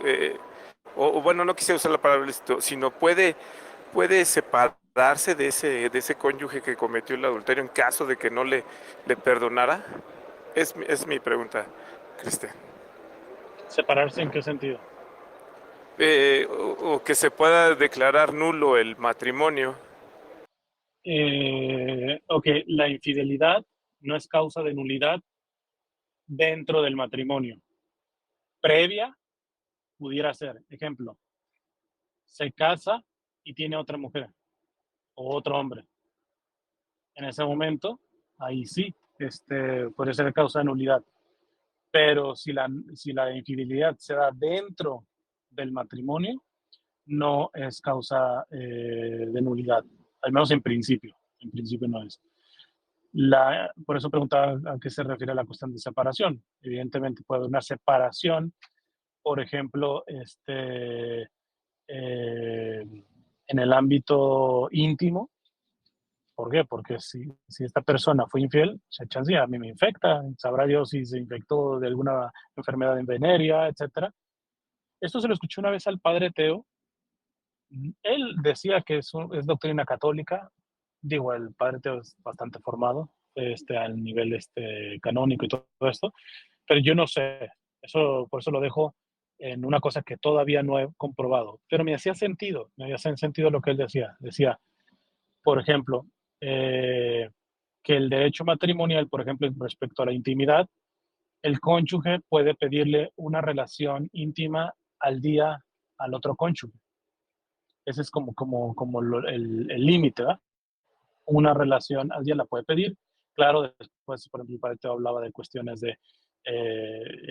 o bueno, no quisiera usar la palabra lícito, sino puede separarse de ese cónyuge que cometió el adulterio en caso de que no le perdonara. Es mi pregunta, Cristian. ¿Separarse en qué sentido? O que se pueda declarar nulo el matrimonio. Ok, la infidelidad no es causa de nulidad dentro del matrimonio. Previa pudiera ser, ejemplo, se casa y tiene otra mujer o otro hombre. En ese momento, ahí sí, puede ser causa de nulidad. Pero si la infidelidad se da dentro del matrimonio, no es causa de nulidad, al menos en principio no es. Por eso preguntaba a qué se refiere la cuestión de separación. Evidentemente puede haber una separación, por ejemplo, en el ámbito íntimo. ¿Por qué? Porque si esta persona fue infiel, se chance a mí me infecta, sabrá Dios si se infectó de alguna enfermedad en venérea, etc. Esto se lo escuché una vez al padre Teo. Él decía que es doctrina católica. Digo, el padre Teo es bastante formado al nivel canónico y todo esto, pero yo no sé, por eso lo dejo en una cosa que todavía no he comprobado, pero me hacía sentido lo que él decía. Decía, por ejemplo, que el derecho matrimonial, por ejemplo, respecto a la intimidad, el cónyuge puede pedirle una relación íntima al día al otro cónyuge. Ese es como el límite, ¿verdad? Una relación al día la puede pedir. Claro, después, por ejemplo, el padre hablaba de cuestiones de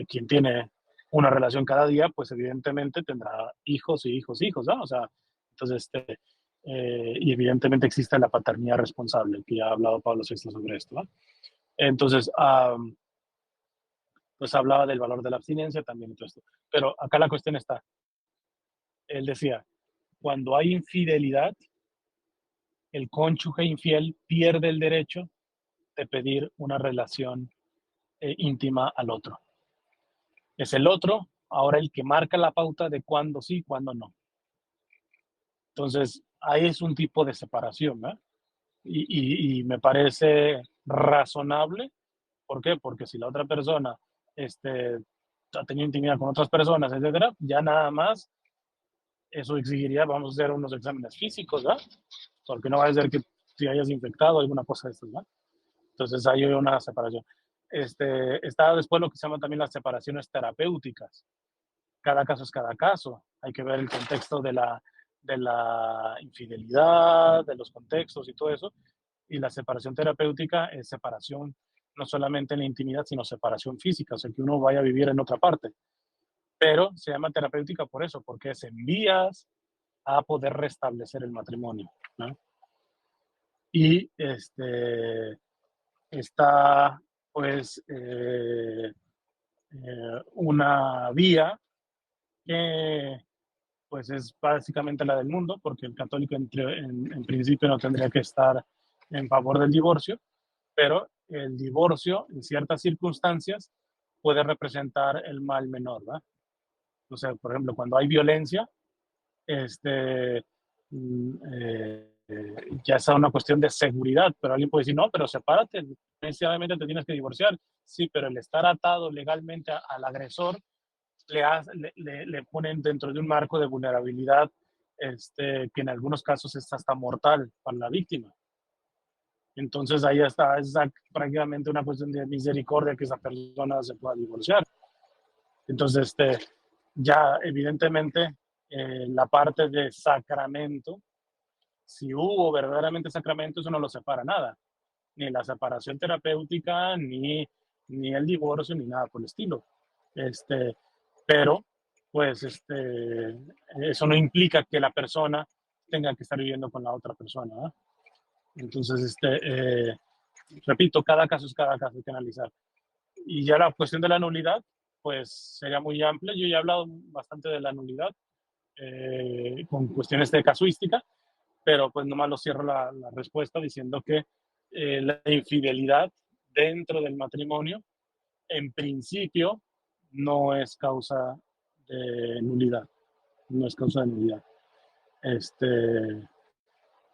quien tiene una relación cada día, pues evidentemente tendrá hijos y hijos, ¿no? O sea, entonces, y evidentemente existe la paternidad responsable, que ya ha hablado Pablo VI sobre esto, ¿no? Entonces, pues hablaba del valor de la abstinencia también y todo esto. Pero acá la cuestión está, él decía, cuando hay infidelidad, el cónyuge infiel pierde el derecho de pedir una relación íntima al otro. Es el otro ahora el que marca la pauta de cuándo sí, cuándo no. Entonces, ahí es un tipo de separación, ¿eh? Y me parece razonable. ¿Por qué? Porque si la otra persona ha tenido intimidad con otras personas, etcétera, ya nada más eso exigiría, vamos a hacer unos exámenes físicos, ¿verdad? Porque no va a ser que si hayas infectado alguna cosa de estas, ¿verdad? Entonces hay una separación. Está después lo que se llama también las separaciones terapéuticas. Cada caso es cada caso. Hay que ver el contexto de la infidelidad, de los contextos y todo eso. Y la separación terapéutica es separación no solamente en la intimidad, sino separación física, o sea, que uno vaya a vivir en otra parte. Pero se llama terapéutica por eso, porque es en vías a poder restablecer el matrimonio, ¿no? Y está, pues, una vía que, pues, es básicamente la del mundo, porque el católico en principio no tendría que estar en favor del divorcio, pero el divorcio, en ciertas circunstancias, puede representar el mal menor, ¿verdad? O sea, por ejemplo, cuando hay violencia, ya es una cuestión de seguridad, pero alguien puede decir, no, pero sepárate, necesariamente te tienes que divorciar. Sí, pero el estar atado legalmente al agresor le ponen dentro de un marco de vulnerabilidad que en algunos casos es hasta mortal para la víctima. Entonces ahí está, es prácticamente una cuestión de misericordia que esa persona se pueda divorciar. Entonces, ya evidentemente la parte de sacramento, si hubo verdaderamente sacramento, eso no lo separa nada, ni la separación terapéutica, ni el divorcio, ni nada por el estilo. Pero, pues, eso no implica que la persona tenga que estar viviendo con la otra persona, ¿eh? Entonces, repito, cada caso es cada caso, hay que analizar. Y ya la cuestión de la nulidad, pues sería muy amplia. Yo ya he hablado bastante de la nulidad con cuestiones de casuística, pero pues nomás lo cierro la respuesta diciendo que la infidelidad dentro del matrimonio, en principio, no es causa de nulidad. No es causa de nulidad.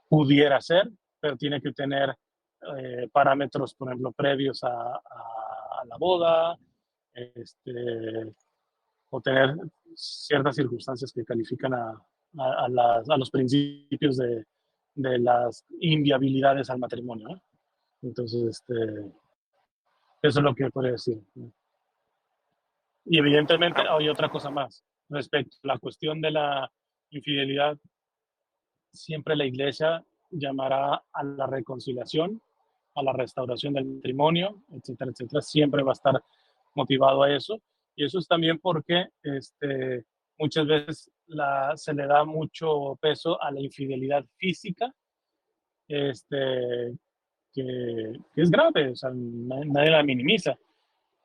Pudiera ser, pero tiene que tener parámetros, por ejemplo, previos a la boda, o tener ciertas circunstancias que califican a los principios de las inviabilidades al matrimonio, ¿no? Entonces, eso es lo que podría decir. Y evidentemente hay otra cosa más. Respecto a la cuestión de la infidelidad, siempre la iglesia llamará a la reconciliación, a la restauración del matrimonio, etcétera, etcétera. Siempre va a estar motivado a eso. Y eso es también porque muchas veces se le da mucho peso a la infidelidad física, que es grave, o sea, nadie la minimiza,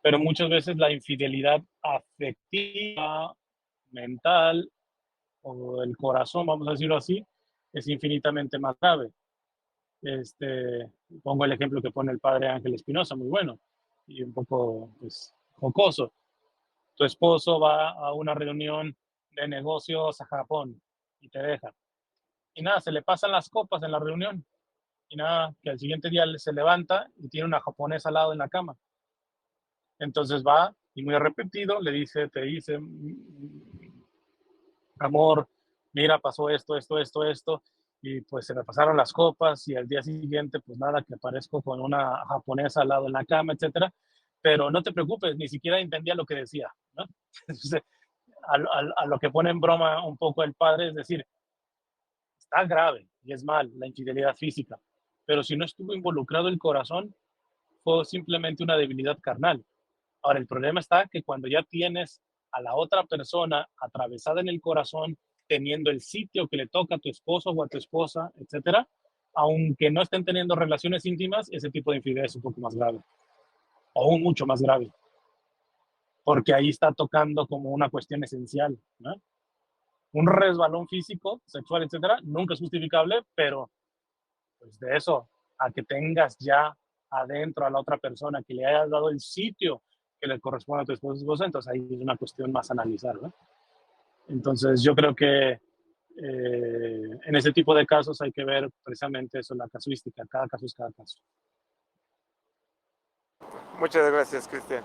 pero muchas veces la infidelidad afectiva, mental o el corazón, vamos a decirlo así, es infinitamente más grave. Pongo el ejemplo que pone el padre Ángel Espinosa, muy bueno y un poco pues, jocoso. Tu esposo va a una reunión de negocios a Japón y te deja. Y nada, se le pasan las copas en la reunión. Y nada, que al siguiente día se levanta y tiene una japonesa al lado en la cama. Entonces va y muy arrepentido te dice, amor, mira, pasó esto, y pues se me pasaron las copas y al día siguiente, pues nada, que aparezco con una japonesa al lado en la cama, etcétera. Pero no te preocupes, ni siquiera entendía lo que decía, ¿no? Entonces, a lo que pone en broma un poco el padre, es decir, está grave y es mal la infidelidad física, pero si no estuvo involucrado el corazón, fue simplemente una debilidad carnal. Ahora, el problema está que cuando ya tienes a la otra persona atravesada en el corazón, teniendo el sitio que le toca a tu esposo o a tu esposa, etcétera, aunque no estén teniendo relaciones íntimas, ese tipo de infidelidad es un poco más grave, o aún mucho más grave, porque ahí está tocando como una cuestión esencial, ¿no? Un resbalón físico, sexual, etcétera, nunca es justificable, pero pues de eso a que tengas ya adentro a la otra persona, que le hayas dado el sitio que le corresponde a tu esposa, entonces ahí es una cuestión más a analizar, ¿no? Entonces yo creo que en ese tipo de casos hay que ver precisamente eso, la casuística, cada caso es cada caso. Muchas gracias, Cristian.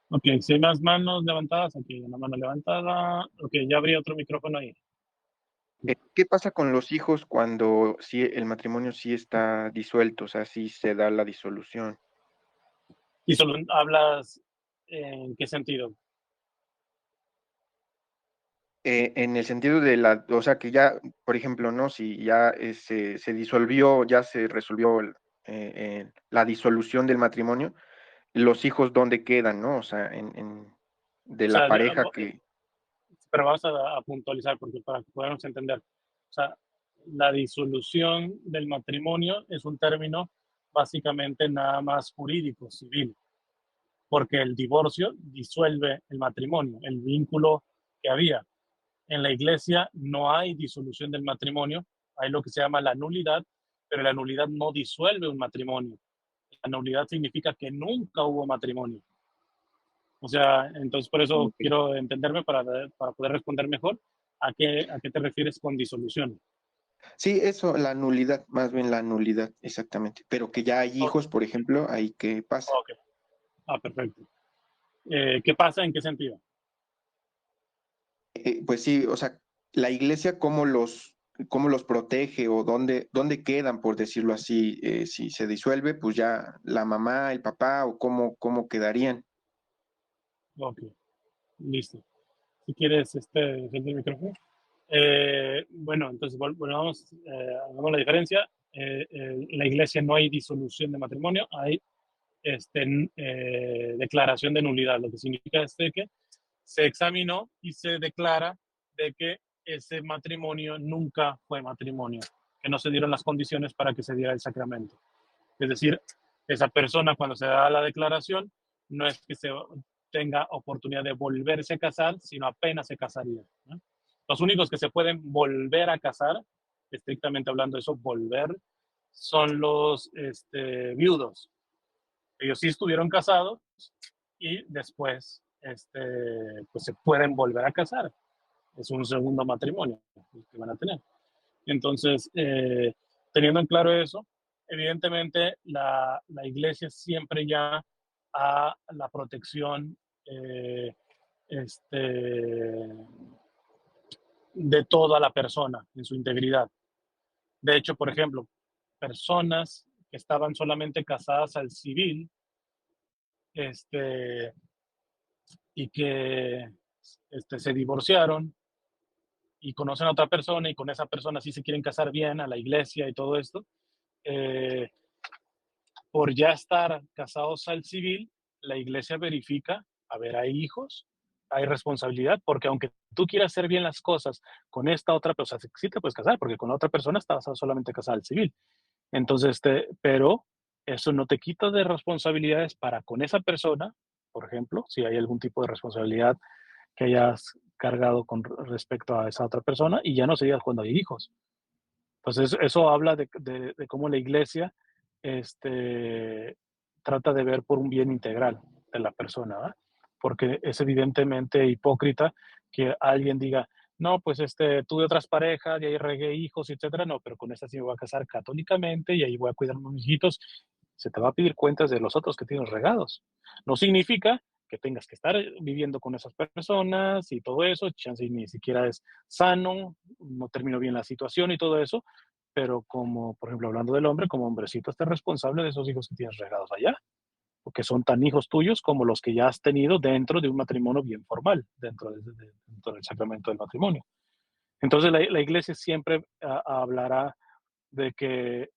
Ok, si hay más manos levantadas, aquí una mano levantada. Ok, ya abrí otro micrófono ahí. ¿Qué pasa con los hijos cuando sí, el matrimonio sí está disuelto, o sea, sí se da la disolución? ¿Y solo hablas en qué sentido? En el sentido de o sea, que ya, por ejemplo, ¿no? Si ya se disolvió, ya se resolvió la disolución del matrimonio, los hijos, ¿dónde quedan, no? O sea, de O la sea, pareja que... pero vamos a puntualizar porque para que podamos entender. O sea, la disolución del matrimonio es un término básicamente nada más jurídico, civil, porque el divorcio disuelve el matrimonio, el vínculo que había. En la iglesia no hay disolución del matrimonio, hay lo que se llama la nulidad, pero la nulidad no disuelve un matrimonio. La nulidad significa que nunca hubo matrimonio. O sea, entonces por eso quiero entenderme para poder responder mejor a qué te refieres con disolución. Sí, eso, la nulidad, más bien la nulidad, exactamente. Pero que ya hay Oh, hijos, por ejemplo, ahí qué pasa. ok, perfecto. ¿Qué pasa? ¿En qué sentido? Pues sí, o sea, la iglesia cómo los protege o dónde quedan, por decirlo así, si se disuelve, pues ya la mamá, el papá o cómo quedarían. Ok, listo. Si quieres, el micrófono. Bueno, entonces volvamos, hagamos la diferencia. En la iglesia no hay disolución de matrimonio, hay declaración de nulidad, lo que significa es que se examinó y se declara de que ese matrimonio nunca fue matrimonio, que no se dieron las condiciones para que se diera el sacramento. Es decir, esa persona cuando se da la declaración no es que se tenga oportunidad de volverse a casar, sino apenas se casaría, ¿no? Los únicos que se pueden volver a casar, estrictamente hablando de eso, volver, son los viudos. Ellos sí estuvieron casados y después pues se pueden volver a casar. Es un segundo matrimonio que van a tener. Entonces, teniendo en claro eso, evidentemente la iglesia siempre ya a la protección eh, este, de toda la persona en su integridad. De hecho, por ejemplo, personas que estaban solamente casadas al civil este, y que se divorciaron y conocen a otra persona y con esa persona sí se quieren casar bien a la iglesia y todo esto, por ya estar casados al civil, la iglesia verifica, a ver, hay hijos, hay responsabilidad, porque aunque tú quieras hacer bien las cosas con esta otra persona, sí te puedes casar, porque con la otra persona estabas solamente casada al civil. Entonces, pero eso no te quita de responsabilidades para con esa persona, por ejemplo, si hay algún tipo de responsabilidad que hayas cargado con respecto a esa otra persona, y ya no sería cuando hay hijos. Entonces, eso habla de cómo la iglesia trata de ver por un bien integral de la persona, ¿verdad? Porque es evidentemente hipócrita que alguien diga, no, pues tuve otras parejas y ahí regué hijos, etcétera. No, pero con esta sí me voy a casar católicamente y ahí voy a cuidar a mis hijitos. Se te va a pedir cuentas de los otros que tienes regados. No significa que tengas que estar viviendo con esas personas y todo eso, chance ni siquiera es sano, no terminó bien la situación y todo eso, pero como, por ejemplo, hablando del hombre, como hombrecito, estés responsable de esos hijos que tienes regados allá, porque son tan hijos tuyos como los que ya has tenido dentro de un matrimonio bien formal, dentro del sacramento del matrimonio. Entonces la iglesia siempre hablará de que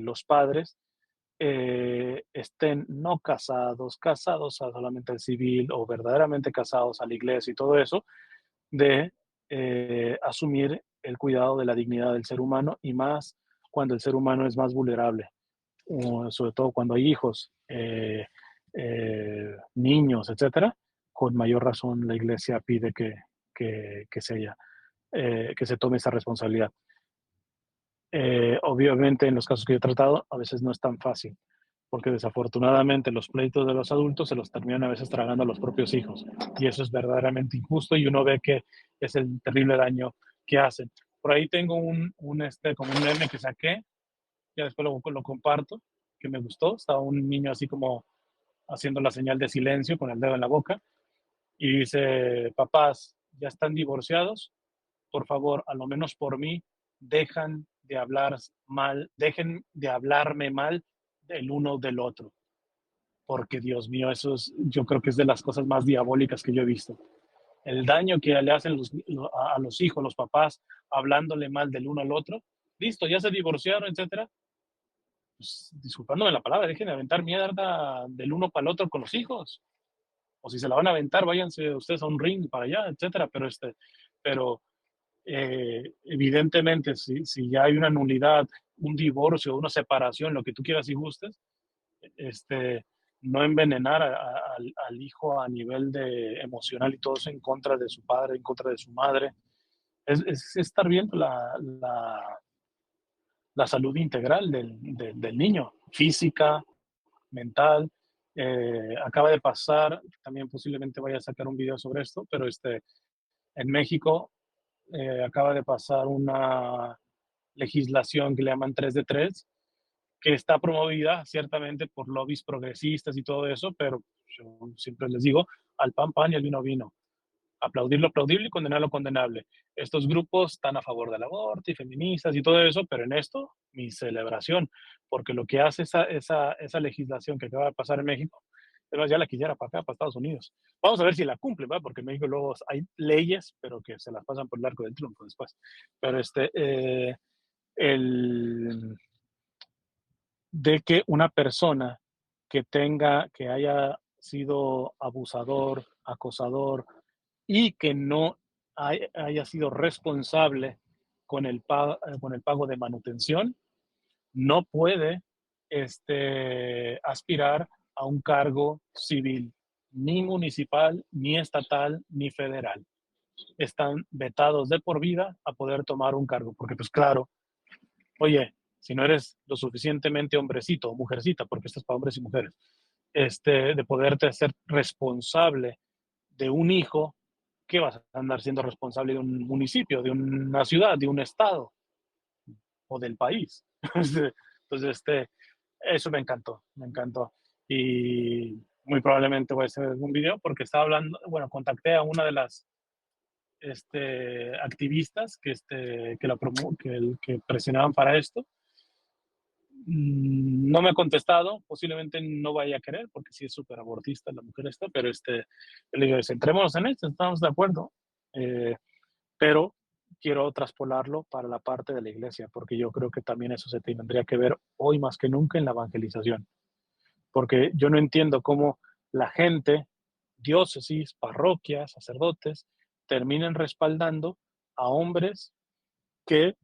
los padres estén no casados, casados solamente al civil o verdaderamente casados a la iglesia y todo eso, de asumir el cuidado de la dignidad del ser humano y más cuando el ser humano es más vulnerable, sobre todo cuando hay hijos, niños, etcétera. Con mayor razón la iglesia pide que se tome esa responsabilidad. Obviamente en los casos que yo he tratado a veces no es tan fácil, porque desafortunadamente los pleitos de los adultos se los terminan a veces tragando a los propios hijos, y eso es verdaderamente injusto y uno ve que es el terrible daño que hacen. Por ahí tengo como un meme que saqué, ya después lo comparto, que me gustó. Estaba un niño así como haciendo la señal de silencio con el dedo en la boca y dice, papás, ¿ya están divorciados? Por favor, a lo menos por mí, dejen de hablarme mal del uno del otro, porque Dios mío, yo creo que es de las cosas más diabólicas que yo he visto. El daño que le hacen a los hijos, los papás, hablándole mal del uno al otro. Listo, ya se divorciaron, etcétera. Pues, disculpándome la palabra, dejen de aventar mierda del uno para el otro con los hijos. O si se la van a aventar, váyanse ustedes a un ring para allá, etcétera. Pero evidentemente, si ya hay una nulidad, un divorcio, una separación, lo que tú quieras y gustes, no envenenar al hijo a nivel de emocional y todo eso en contra de su padre, en contra de su madre. Es estar viendo la salud integral del niño, física, mental. Acaba de pasar, también posiblemente vaya a sacar un video sobre esto, pero en México acaba de pasar una legislación que le llaman 3 de 3, que está promovida ciertamente por lobbies progresistas y todo eso, pero yo siempre les digo, al pan pan y al vino vino. Aplaudir lo aplaudible y condenar lo condenable. Estos grupos están a favor del aborto y feministas y todo eso, pero en esto, mi celebración, porque lo que hace esa legislación que acaba de pasar en México, además ya la quisiera para acá, para Estados Unidos. Vamos a ver si la cumplen, ¿verdad? Porque en México luego hay leyes, pero que se las pasan por el arco del triunfo después. Pero de que una persona que haya sido abusador, acosador y que no haya sido responsable con el pago de manutención, no puede aspirar a un cargo civil, ni municipal, ni estatal, ni federal. Están vetados de por vida a poder tomar un cargo, porque pues claro, oye, si no eres lo suficientemente hombrecito o mujercita, porque esto es para hombres y mujeres, de poderte hacer responsable de un hijo, ¿qué vas a andar siendo responsable de un municipio, de una ciudad, de un estado o del país? Entonces, eso me encantó, me encantó. Y muy probablemente voy a hacer un video porque estaba hablando, bueno, contacté a una de las activistas que presionaban para esto. No me ha contestado, posiblemente no vaya a querer porque sí es súper abortista la mujer esta, pero le digo, centrémonos en esto, estamos de acuerdo, pero quiero traspolarlo para la parte de la iglesia, porque yo creo que también eso se tendría que ver hoy más que nunca en la evangelización, porque yo no entiendo cómo la gente, diócesis, parroquias, sacerdotes, terminen respaldando a hombres que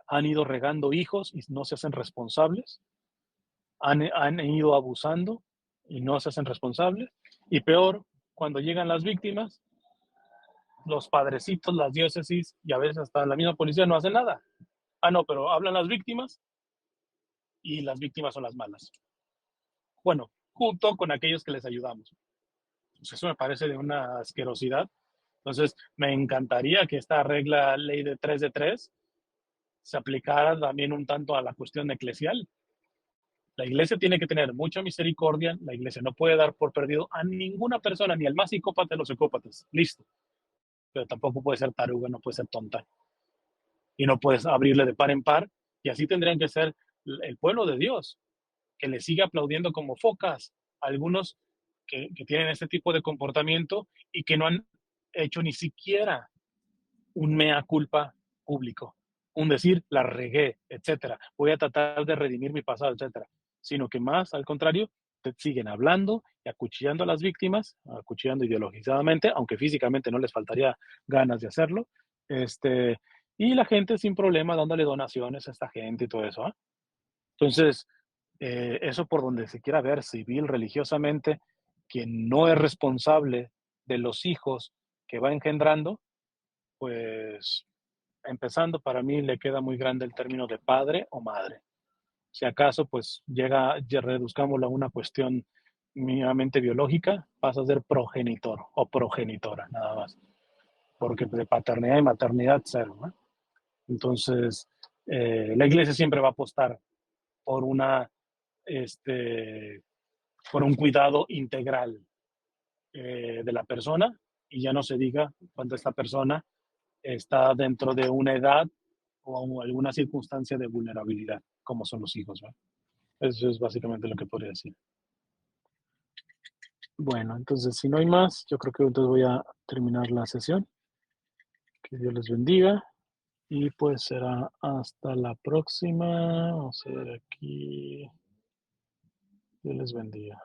han ido regando hijos y no se hacen responsables, han ido abusando y no se hacen responsables, y peor, cuando llegan las víctimas, los padrecitos, las diócesis y a veces hasta la misma policía no hacen nada. Ah, no, pero hablan las víctimas y las víctimas son las malas. Bueno, junto con aquellos que les ayudamos. Pues eso me parece de una asquerosidad. Entonces, me encantaría que esta regla, ley de 3 de 3, se aplicara también un tanto a la cuestión eclesial. La iglesia tiene que tener mucha misericordia, la iglesia no puede dar por perdido a ninguna persona, ni al más psicópata de los psicópatas, listo. Pero tampoco puede ser taruga, no puede ser tonta. Y no puedes abrirle de par en par, y así tendrían que ser el pueblo de Dios, que le sigue aplaudiendo como focas a algunos que tienen este tipo de comportamiento y que no han hecho ni siquiera un mea culpa público, un decir, la regué, etcétera, voy a tratar de redimir mi pasado, etcétera, sino que más al contrario, te siguen hablando y acuchillando a las víctimas, acuchillando ideologizadamente, aunque físicamente no les faltaría ganas de hacerlo, y la gente sin problema dándole donaciones a esta gente y todo eso. ¿Eh? Entonces, eso por donde se quiera ver, civil, religiosamente, quien no es responsable de los hijos que va engendrando, pues empezando, para mí le queda muy grande el término de padre o madre. Si acaso, pues ya reduzcámoslo a una cuestión mínimamente biológica, pasa a ser progenitor o progenitora, nada más. Porque de paternidad y maternidad, cero. ¿No? Entonces, la iglesia siempre va a apostar por por un cuidado integral de la persona, y ya no se diga cuando esta persona está dentro de una edad o alguna circunstancia de vulnerabilidad, como son los hijos. ¿no? Eso es básicamente lo que podría decir. Bueno, entonces si no hay más, yo creo que entonces voy a terminar la sesión. Que Dios les bendiga y pues será hasta la próxima. Vamos a ver aquí. Dios les bendiga.